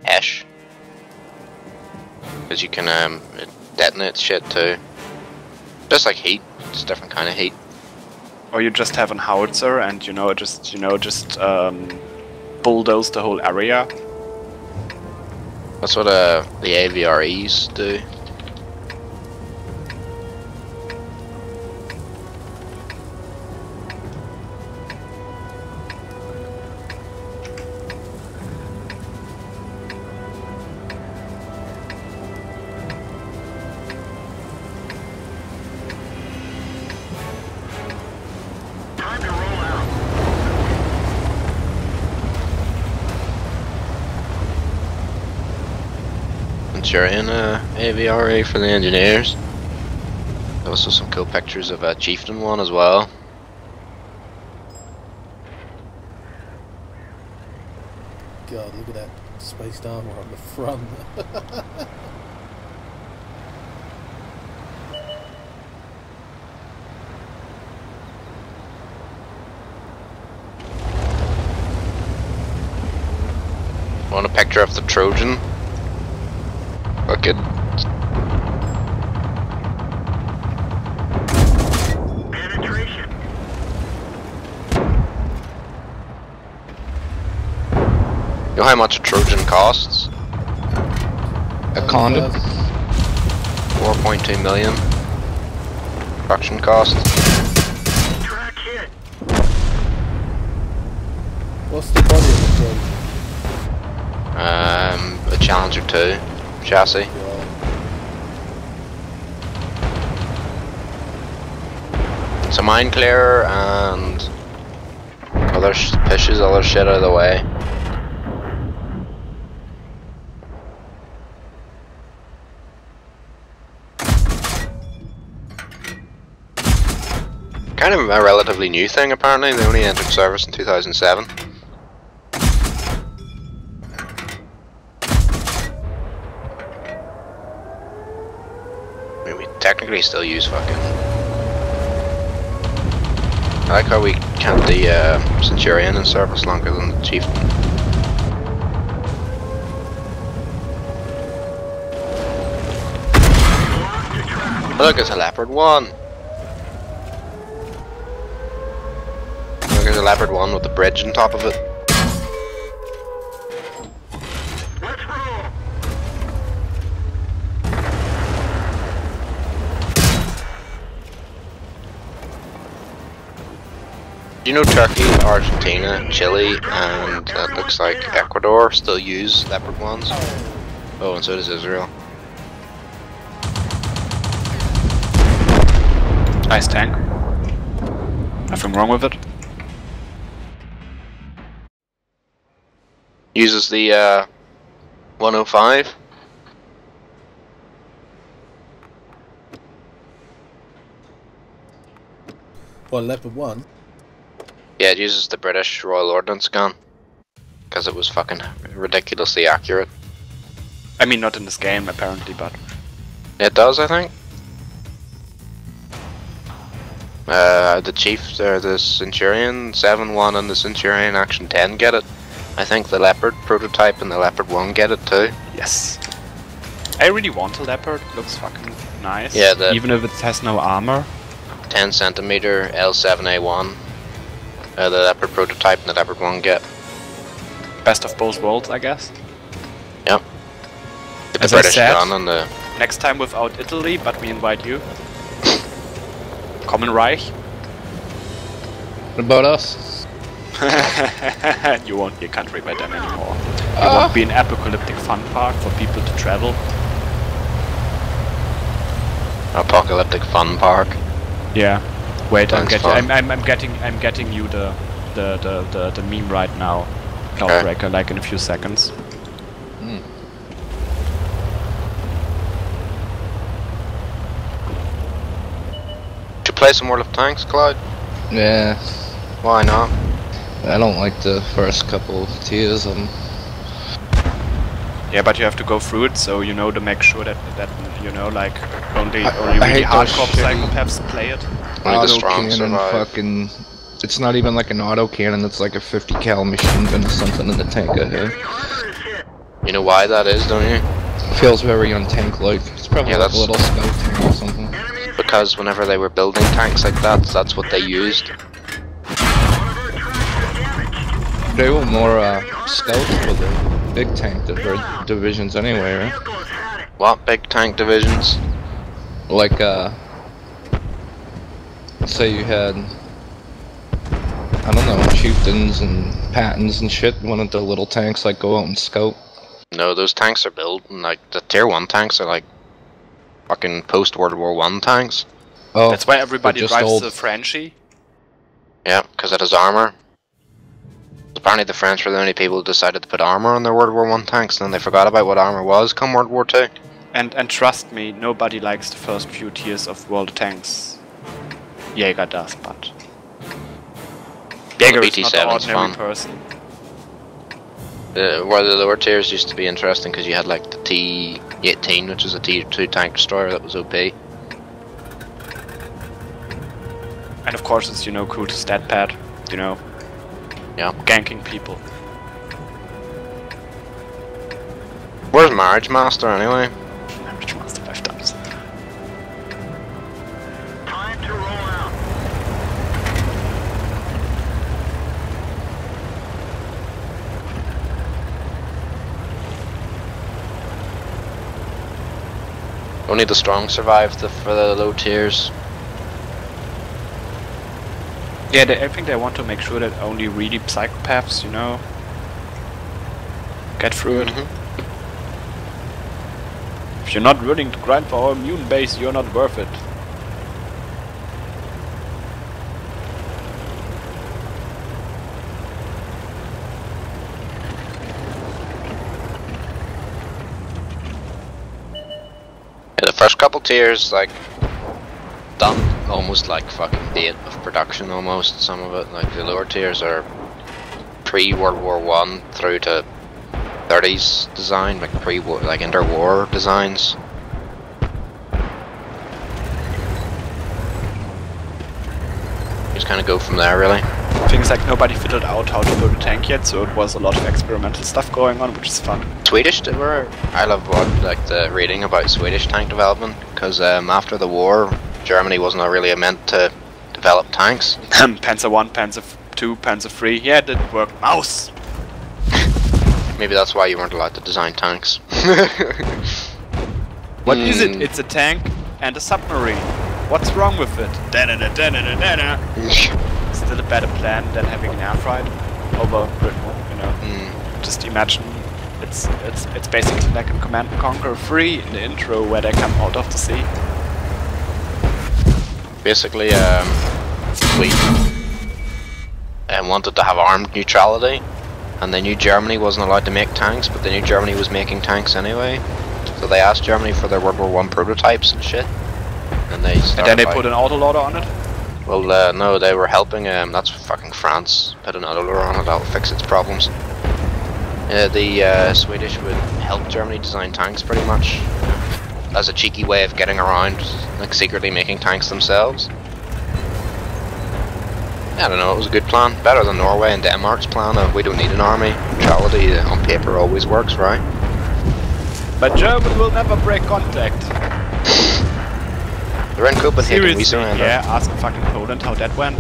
Hesh. Because you can it detonates shit too. Just like heat, just different kind of heat. Or you just have a howitzer and just bulldoze the whole area. That's what the AVREs do. Time to roll out. Manchurian AVRE for the engineers. Also some cool pictures of a Chieftain one as well. God, look at that spaced armor on the front. Want a picture of the Trojan? Fucking good. Penetration. You know how much a Trojan costs? A condom? 4.2 million. Production cost. Track hit. What's the body of the Trojan? A Challenger 2 chassis. Right. It's a mine clearer and pushes other shit out of the way. Kind of a relatively new thing apparently, they only entered service in 2007. I mean, we technically still use fucking... I like how we count the Centurion in service longer than the Chieftain. Look, it's a Leopard 1! Look, there's a Leopard 1 with the bridge on top of it. Let's roll. You know Turkey, Argentina, Chile, and it looks like Ecuador still use Leopard 1s? Oh, and so does Israel. Nice tank. Nothing wrong with it. Uses the 105. Well, Leopard 1. Yeah, it uses the British Royal Ordnance gun. Because it was fucking ridiculously accurate. I mean, not in this game apparently, but It does, I think. The Chief, or the Centurion 7-1 and the Centurion Action 10 get it. I think the Leopard prototype and the Leopard 1 get it too. yes. I really want a Leopard. Looks fucking nice. Yeah, the- even if it has no armor. 10 centimeter L7A1. The Leopard prototype and the Leopard 1 get. Best of both worlds, I guess. Yep. The As I British said- gun and the... Next time without Italy, but we invite you. Common Reich. What about us? You won't be a country by then anymore. You won't be an apocalyptic fun park for people to travel. Apocalyptic Fun Park. Yeah. Wait, I'm Sounds getting, fun. I'm getting you the meme right now, Okay. Cloudbreaker, like in a few seconds. To play some World of Tanks, Cloud? Yeah, Why not? I don't like the first couple of tiers of them. Yeah, but you have to go through it, so you know to make sure that you know, like only I really hate those hardcore shitty- psychopaths play it. Only the strong Autocannon survive. fucking... It's not even like an autocannon, it's like a 50 cal machine gun or something in the tank I have. The order is hit. You know why that is, don't you? Feels very untank-like. It's probably Yeah, like a that's- little scout tank or something. Enemies Because whenever they were building tanks like that, that's what they used. One of our tracks is damaged. They were more scouts for the big tank divisions anyway, right? Vehicle has had it. What big tank divisions? Like say you had, I don't know, chieftains and Pattons and shit, wanted the little tanks like go out and scout. No, those tanks are built, and like the tier 1 tanks are like fucking post World War 1 tanks. Oh, That's why everybody just drives old. the Frenchie. Yeah, because it has armor. Apparently the French were the only people who decided to put armor on their World War 1 tanks, and then they forgot about what armor was come World War 2. And trust me, nobody likes the first few tiers of World of Tanks. Jaeger does, but Jaeger is not an BT-7's ordinary fun. person. Where the lower tiers used to be interesting because you had like the T-18, which is a T2 tank destroyer that was OP. And of course it's, you know, cool to stat pad, you know, Yeah. ganking people. Where's Marriage Master anyway? Only the strong survive for the low tiers. Yeah, I think they want to make sure that only really psychopaths, you know, get through it. If you're not willing to grind for our immune base, you're not worth it. Yeah, the first couple tiers, like, done almost like fucking date of production almost, some of it. Like, the lower tiers are pre-World War I through to 30s design, like pre-war, like interwar designs. Just kind of go from there, really. Things like nobody figured out how to build a tank yet, so it was a lot of experimental stuff going on, which is fun. Swedish, I love like the reading about Swedish tank development, because after the war, Germany wasn't really meant to develop tanks. Panzer 1, Panzer 2, Panzer 3, yeah, it didn't work. Mouse! Maybe that's why you weren't allowed to design tanks. What is it? It's a tank and a submarine. What's wrong with it? Still a better plan than having an air fight over Britain, you know. Just imagine it's basically like in Command & Conquer 3 in the intro where they come out of the sea. Basically, Sweden wanted to have armed neutrality, and they knew Germany wasn't allowed to make tanks, but they knew Germany was making tanks anyway. So they asked Germany for their World War I prototypes and shit. And then they put an autoloader on it? Well, no, they were helping, that's fucking France. Put an autoloader on it, that'll fix its problems. The Swedish would help Germany design tanks pretty much, as a cheeky way of getting around, like secretly making tanks themselves. I don't know, it was a good plan. Better than Norway and Denmark's plan of we don't need an army. Neutrality on paper always works, right? But Germany will never break contact. They're in Copenhagen, we surrender. Yeah, ask fucking Poland how that went.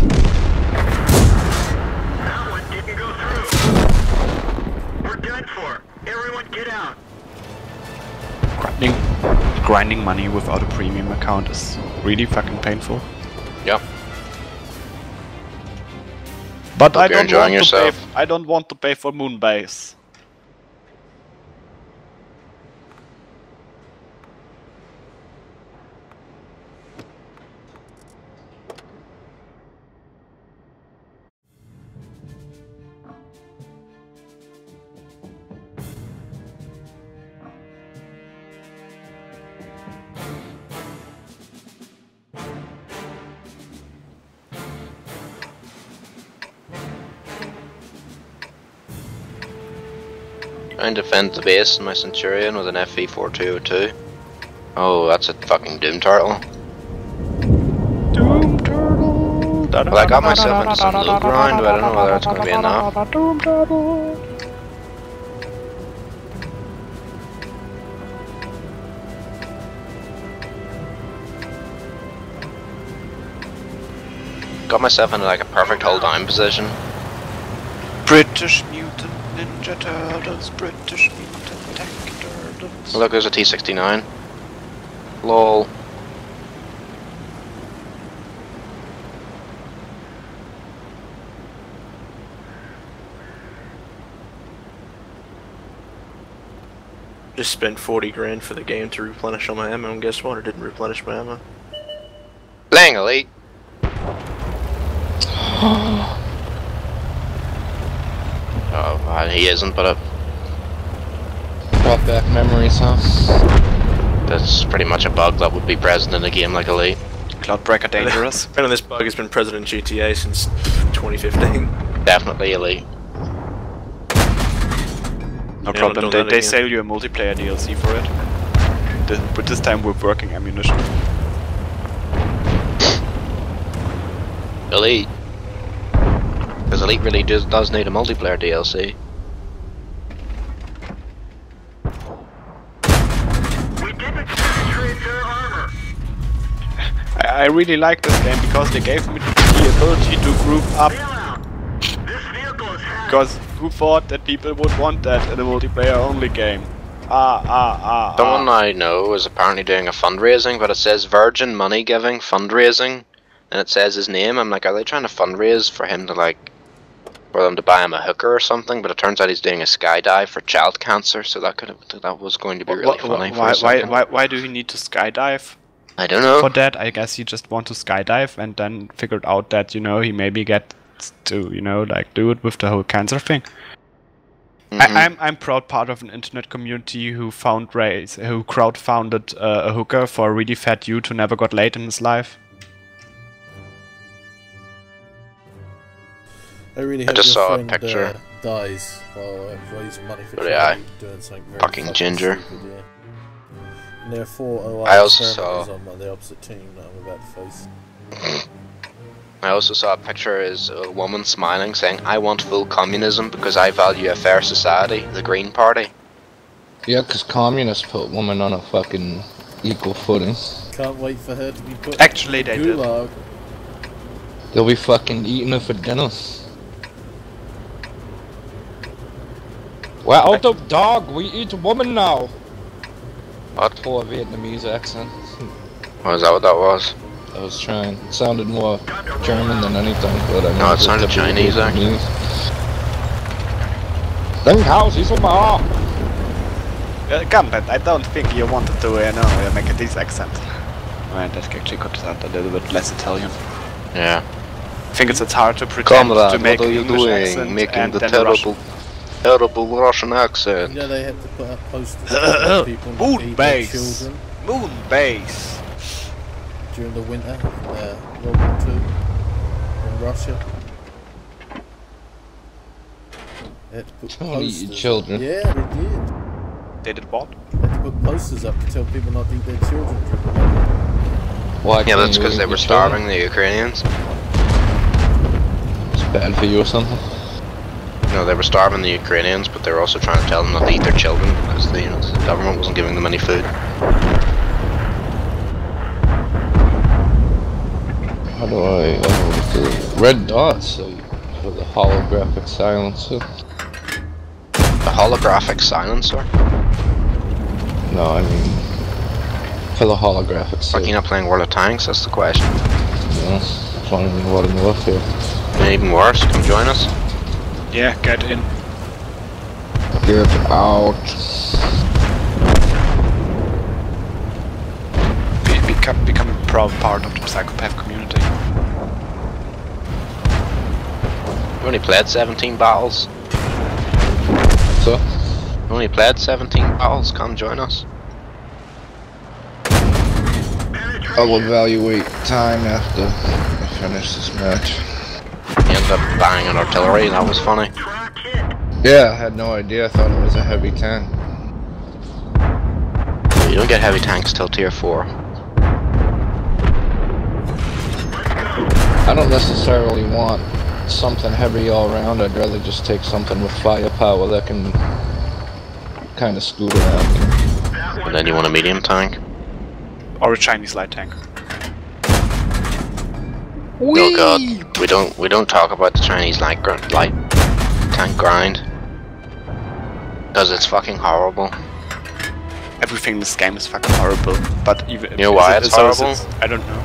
That one didn't go through. We're done for. Everyone get out. Grinding money without a premium account is really fucking painful. Yep. But Hope you're enjoying yourself. I don't want to pay for Moonbase. Trying to defend the base in my Centurion with an FV4202. Oh, that's a fucking Doom Turtle. Doom Turtle! Well, I got myself into some low grind, but I don't know whether it's going to be enough. Doom Turtle! Got myself into like a perfect hold down position. British Mutant Ninja Turtles, British Mutant Tank Turtles. Look, there's a T-69. Lol. Just spent 40 grand for the game to replenish all my ammo, and guess what? It didn't replenish my ammo. Bang, elite! Oh, he isn't, but Brought back memories, huh? that's pretty much a bug that would be present in a game like Elite. Cloudbreaker dangerous. Apparently this bug has been present in GTA since 2015. Definitely Elite. No Yeah, problem, don't let it they in. sell you a multiplayer DLC for it. But this time with working ammunition. Elite. Because Elite really does need a multiplayer DLC. We didn't penetrate their armor. I really like this game because they gave me the ability to group up. Bail out. This vehicle is hacked. Because who thought that people would want that in a multiplayer only game? Someone I know is apparently doing a fundraising, but it says Virgin Money Giving Fundraising, and it says his name. I'm like, are they trying to fundraise for him to for them to buy him a hooker or something? But it turns out he's doing a skydive for child cancer, so that was going to be really funny. Why do you need to skydive? I don't know. For that, I guess he just want to skydive and then figured out that, you know, he maybe gets to, you know, like do it with the whole cancer thing. I'm proud part of an internet community who crowdfunded a hooker for a really fat dude who never got laid in his life. I really I hope just your saw a friend, picture. Dies while raising money for But charity, doing something very fucking ginger. stupid, yeah. And there are 4 OI I also experiments on the opposite team that I'm about to face. I also saw a picture is a woman smiling saying, I want full communism because I value a fair society, the Green Party. Yeah, 'cause communists put women on a fucking equal footing. Can't wait for her to be put Actually, in they the did. gulag. They'll be fucking eating her for dinner. We're out of dog, we eat woman now! What? Poor Vietnamese accent. Oh, is that what that was? I was trying. It sounded more German than anything, but I No, it sounded Chinese, actually. Den house is a bar! Gambit, I don't think you wanted to, make a this accent. Right, that actually could sound a little bit less Italian. Yeah. I think it's hard to pretend Comrade, to make what are you English doing? accent Making and the then terrible Russian accent. You know they had to put up posters for people not Moon eat their base. children Moon base. during the winter, World War II in Russia. They had to put Don't eat posters your up. children. Yeah, they did. They did what? They had to put posters up to tell people not to eat their children during the winter. Why Yeah, can't that's you because eat they your were children? starving the Ukrainians. It's bad for you or something? No, they were starving the Ukrainians, but they were also trying to tell them not to eat their children because the government wasn't giving them any food. How do I do it? Red dots for the holographic silencer. The holographic silencer? No, I mean for the holographic Like, you're not playing World of Tanks, that's the question. Yeah, finding what I'm worth here. And even worse, come join us. Yeah, get in. Get out. Become a proud part of the psychopath community. We only played 17 battles. So, We only played 17 battles, come join us. I will evaluate time after I finish this match. You ended up banging artillery, that was funny. Track hit. Yeah, I had no idea. I thought it was a heavy tank. You don't get heavy tanks till tier 4. I don't necessarily want something heavy all around. I'd rather just take something with firepower that can kind of scoot around. And then you want a medium tank. Or a Chinese light tank. Oh god, we don't talk about the Chinese light tank grind. Because it's fucking horrible. Everything in this game is fucking horrible. But even You know why it's horrible? I don't know.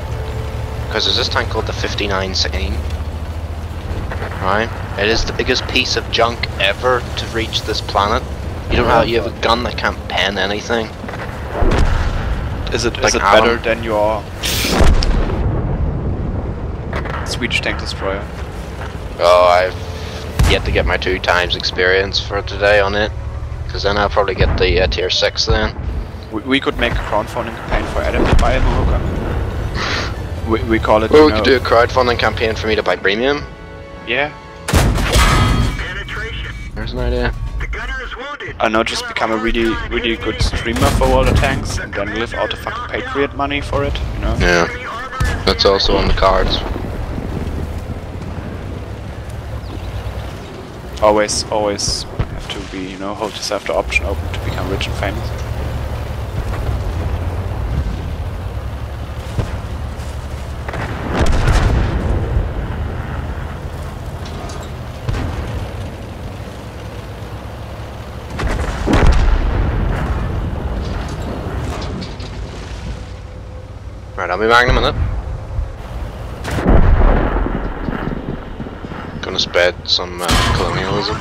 Because there's this tank called the 5916. Right? It is the biggest piece of junk ever to reach this planet. You don't have, you have a gun that can't pen anything. Is it Like better Alan. than your Swedish tank destroyer? Oh, I've yet to get my 2 times experience for today on it. Because then I'll probably get the tier 6 then. We could make a crowdfunding campaign for Adam to buy a Mohoka. We call it. Well, you we know, could do a crowdfunding campaign for me to buy premium. Yeah. Penetration. There's an idea. The gunner is wounded. I know, just become a really good streamer for all the tanks and then live out the fucking Patriot money for it, you know? Yeah, Enemy armor is that's also on the cards. Always have to be, you know, hold yourself the option open to become rich and famous. I'll be back in a minute. Gonna spread some colonialism.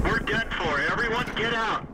We're done for. Everyone get out.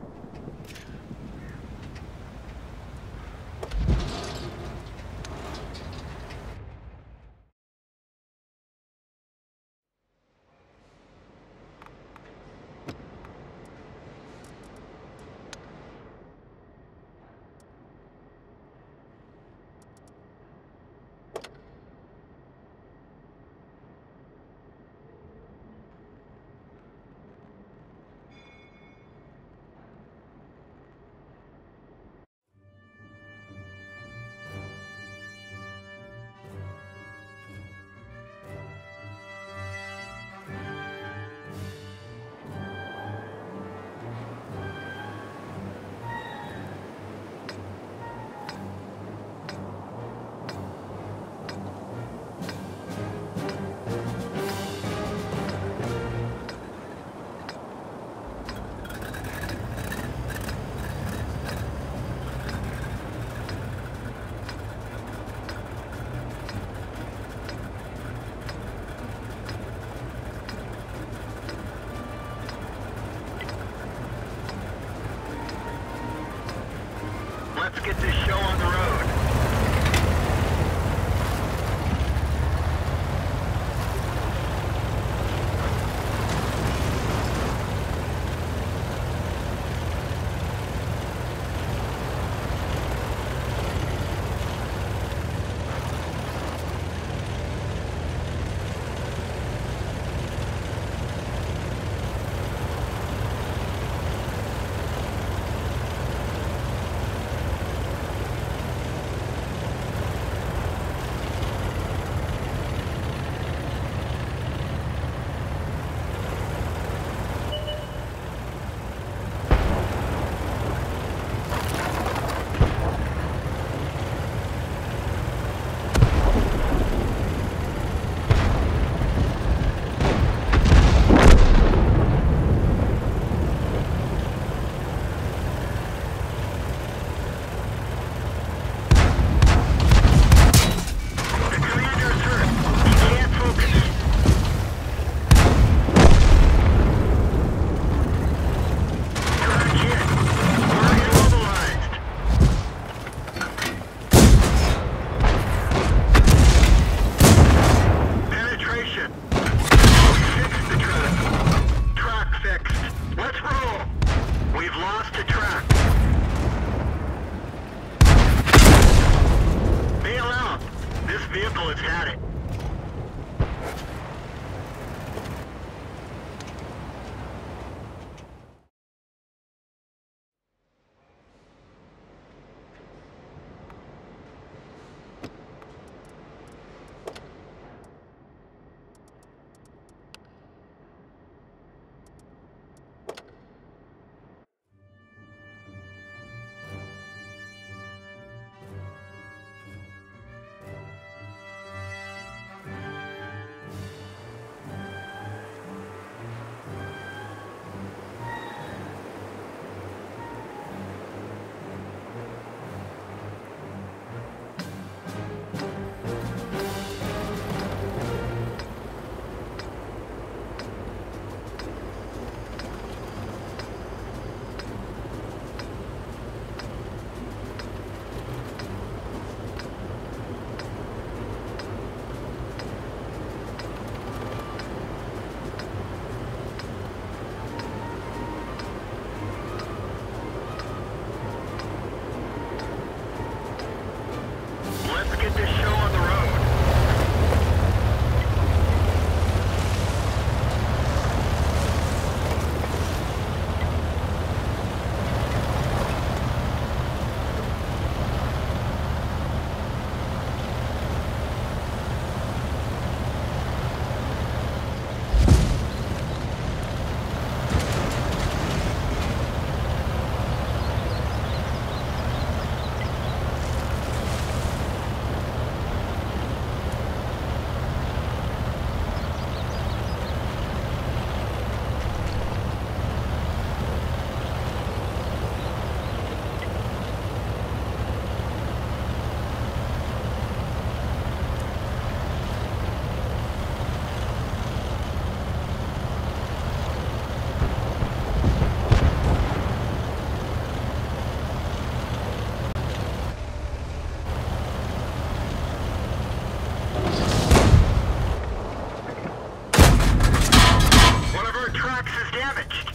damaged.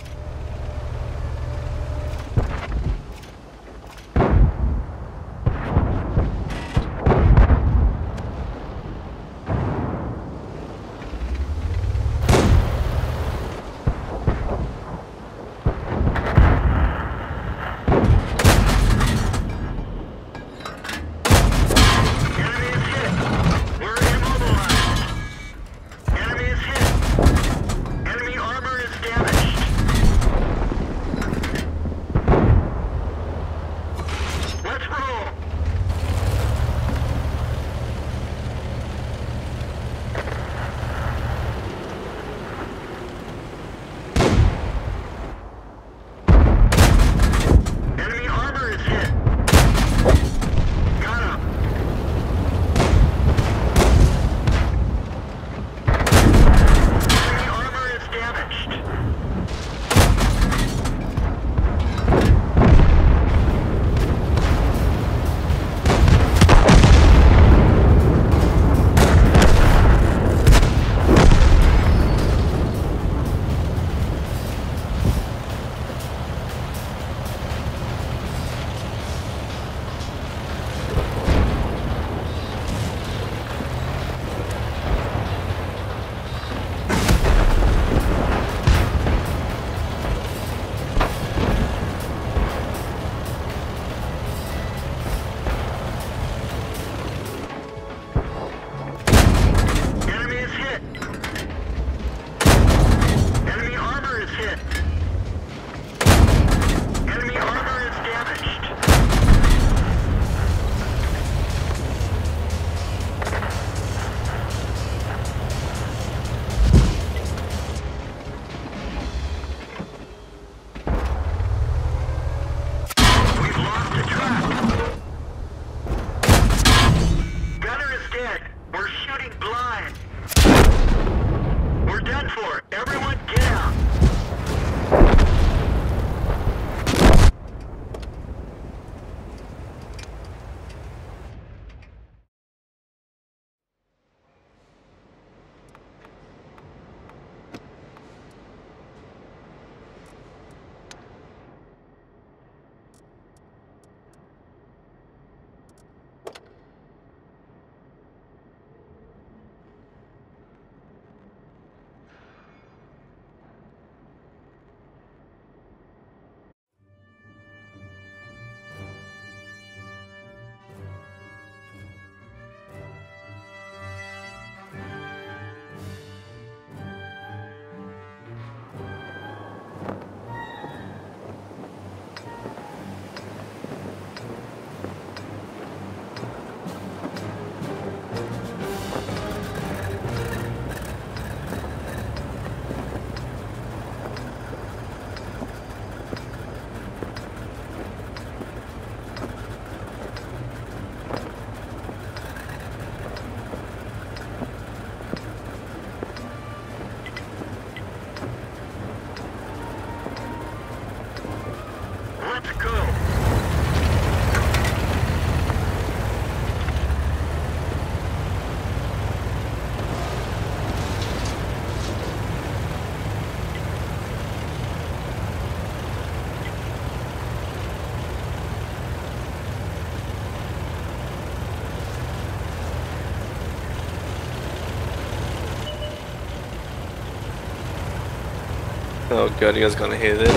Oh god, you guys gonna hear this.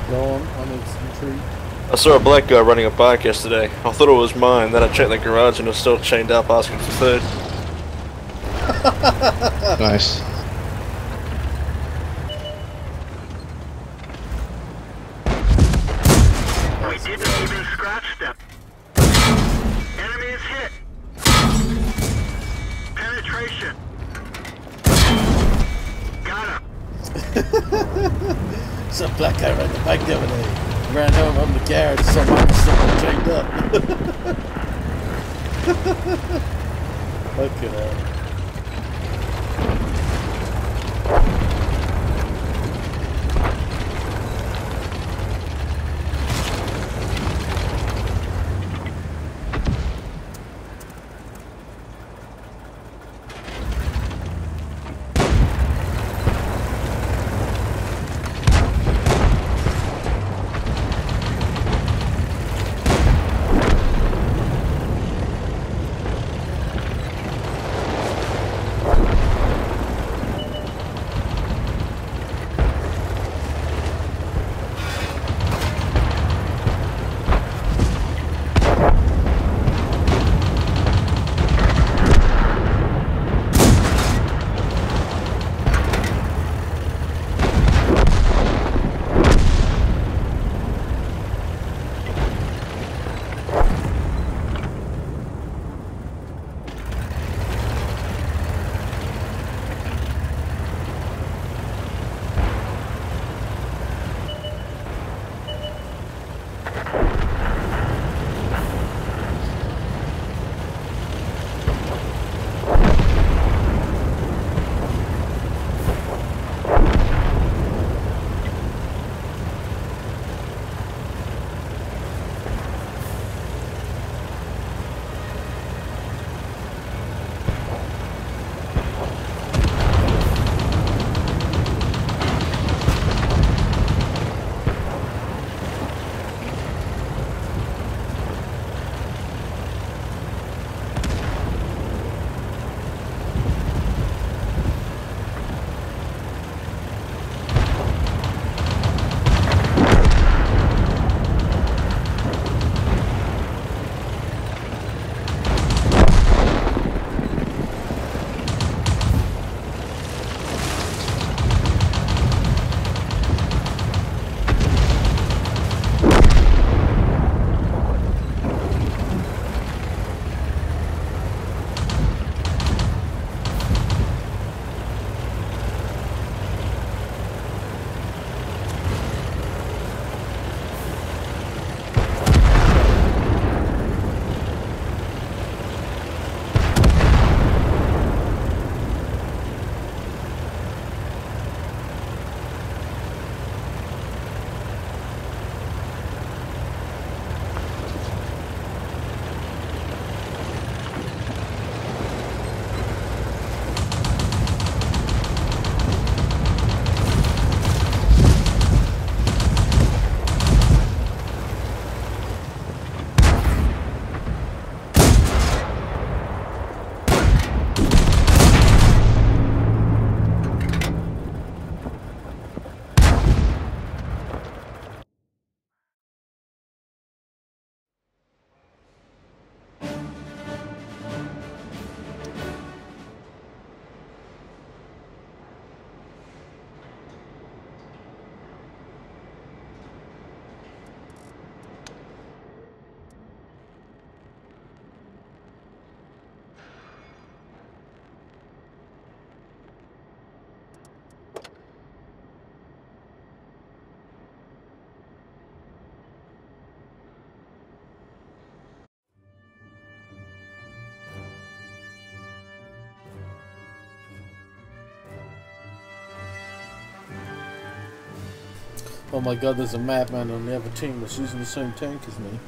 Go on, I need some treat. I saw a black guy running a bike yesterday. I thought it was mine, then I checked the garage and it was still chained up asking for food. Nice. We didn't even scratch them. Enemy is hit. Penetration. Got him. Some black guy ran the bike the other day. Ran home on the garage, someone chained up. Fucking hell. Oh my god, there's a madman on the other team that's using the same tank as me.